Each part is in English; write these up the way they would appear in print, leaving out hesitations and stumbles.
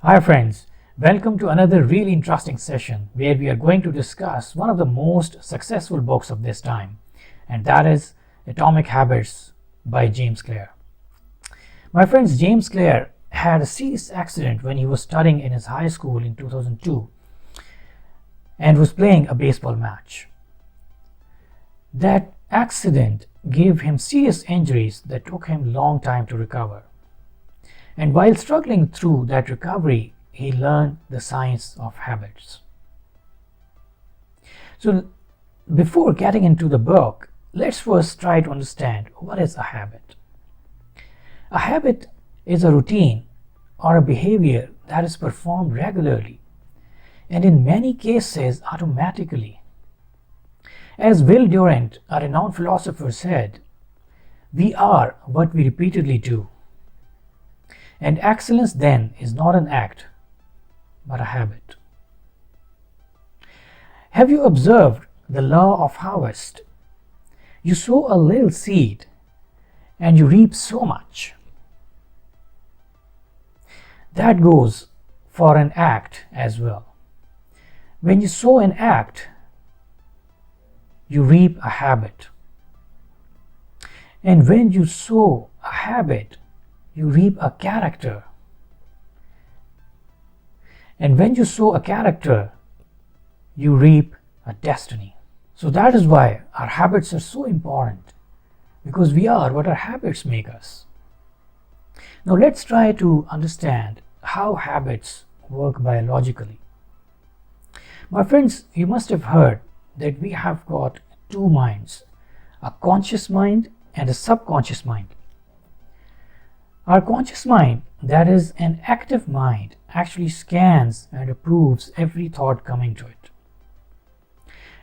Hi friends, welcome to another really interesting session where we are going to discuss one of the most successful books of this time, and that is Atomic Habits by James Clear. My friends, James Clear had a serious accident when he was studying in his high school in 2002 and was playing a baseball match. That accident gave him serious injuries that took him a long time to recover. And while struggling through that recovery, he learned the science of habits. So, before getting into the book, let's first try to understand what is a habit. A habit is a routine or a behavior that is performed regularly and in many cases automatically. As Will Durant, a renowned philosopher, said, "We are what we repeatedly do." And excellence then is not an act, but a habit. Have you observed the law of harvest? You sow a little seed and you reap so much. That goes for an act as well. When you sow an act, you reap a habit. And when you sow a habit, you reap a character. And when you sow a character, you reap a destiny. So that is why our habits are so important, because we are what our habits make us. Now let's try to understand how habits work biologically. My friends, you must have heard that we have got two minds, a conscious mind and a subconscious mind. Our conscious mind, that is an active mind, actually scans and approves every thought coming to it.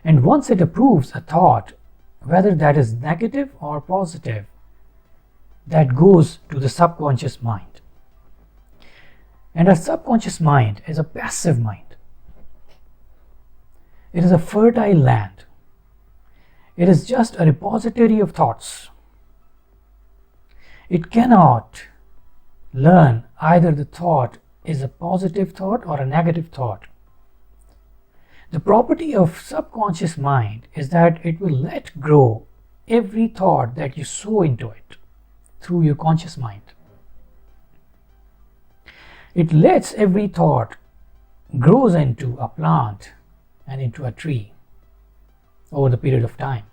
And once it approves a thought, whether that is negative or positive, that goes to the subconscious mind. And our subconscious mind is a passive mind. It is a fertile land. It is just a repository of thoughts. It cannot learn either the thought is a positive thought or a negative thought. The property of subconscious mind is that it will let grow every thought that you sow into it through your conscious mind. It lets every thought grows into a plant and into a tree over the period of time.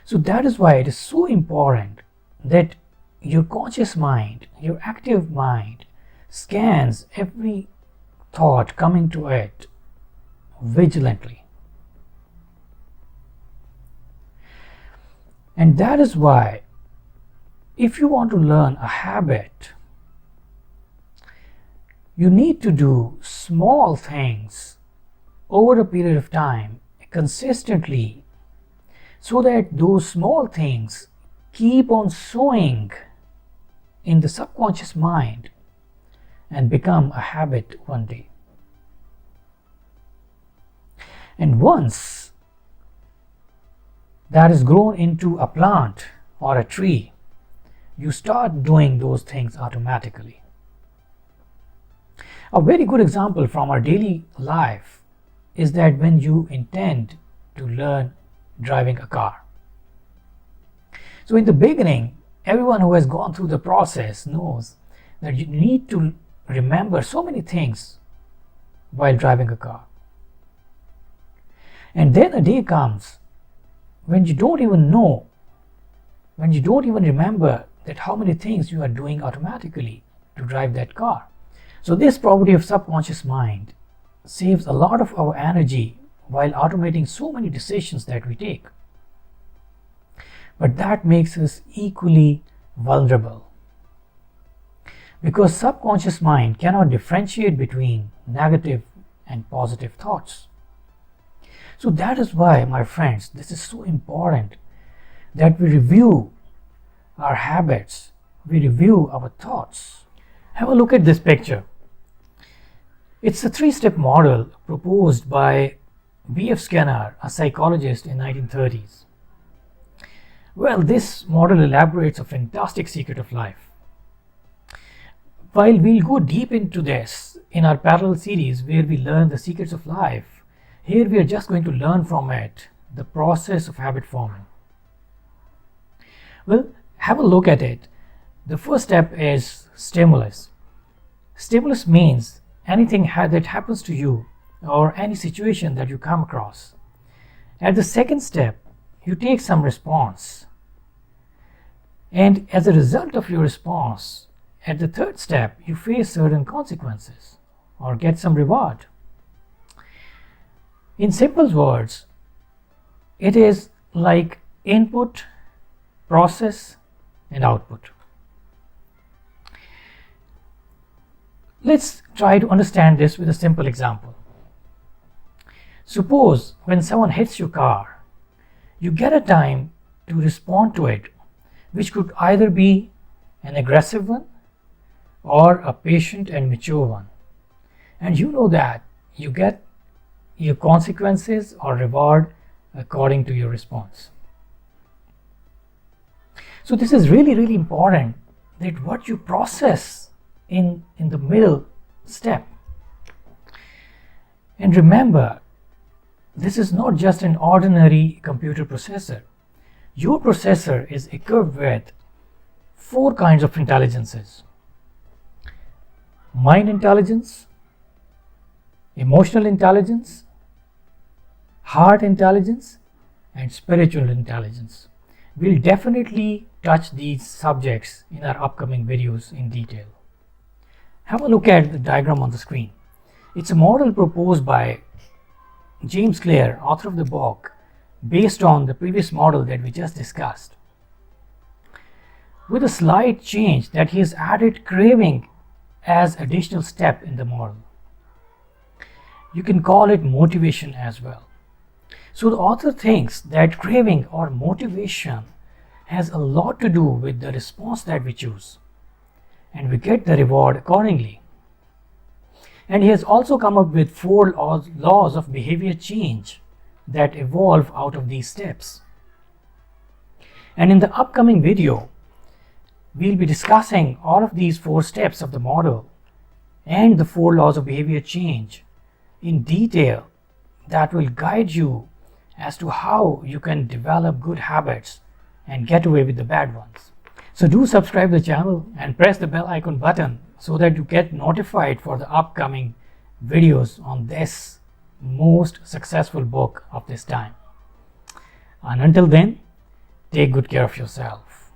So that is why it is so important that your conscious mind, your active mind, scans every thought coming to it vigilantly. And that is why, if you want to learn a habit, you need to do small things over a period of time consistently, so that those small things keep on sowing in the subconscious mind and become a habit one day. And once that is grown into a plant or a tree, you start doing those things automatically. A very good example from our daily life is that when you intend to learn driving a car. So in the beginning, everyone who has gone through the process knows that you need to remember so many things while driving a car. And then a day comes when you don't even know, when you don't even remember that how many things you are doing automatically to drive that car. So this property of subconscious mind saves a lot of our energy while automating so many decisions that we take. But that makes us equally vulnerable, because subconscious mind cannot differentiate between negative and positive thoughts. So that is why, my friends, this is so important that we review our habits, we review our thoughts. Have a look at this picture. It's a three-step model proposed by B.F. Skinner, a psychologist in 1930s. Well, this model elaborates a fantastic secret of life. While we'll go deep into this in our parallel series where we learn the secrets of life, here we are just going to learn from it the process of habit forming. Well, have a look at it. The first step is stimulus. Stimulus means anything that happens to you or any situation that you come across. At the second step, you take some response. And as a result of your response, at the third step, you face certain consequences or get some reward. In simple words, it is like input, process, and output. Let's try to understand this with a simple example. Suppose when someone hits your car, you get a time to respond to it, which could either be an aggressive one or a patient and mature one. And you know that you get your consequences or reward according to your response. So this is really important, that what you process in the middle step. And remember, this is not just an ordinary computer processor. Your processor is equipped with 4 kinds of intelligences: mind intelligence, emotional intelligence, heart intelligence, and spiritual intelligence. We'll definitely touch these subjects in our upcoming videos in detail. Have a look at the diagram on the screen. It's a model proposed by James Clear, author of the book, based on the previous model that we just discussed, with a slight change that he has added craving as additional step in the model. You can call it motivation as well. So the author thinks that craving or motivation has a lot to do with the response that we choose, and we get the reward accordingly. And he has also come up with 4 laws of behavior change that evolve out of these steps. And in the upcoming video, we'll be discussing all of these 4 steps of the model and the 4 laws of behavior change in detail that will guide you as to how you can develop good habits and get away with the bad ones. So do subscribe to the channel and press the bell icon button so that you get notified for the upcoming videos on this most successful book of this time. And until then, take good care of yourself.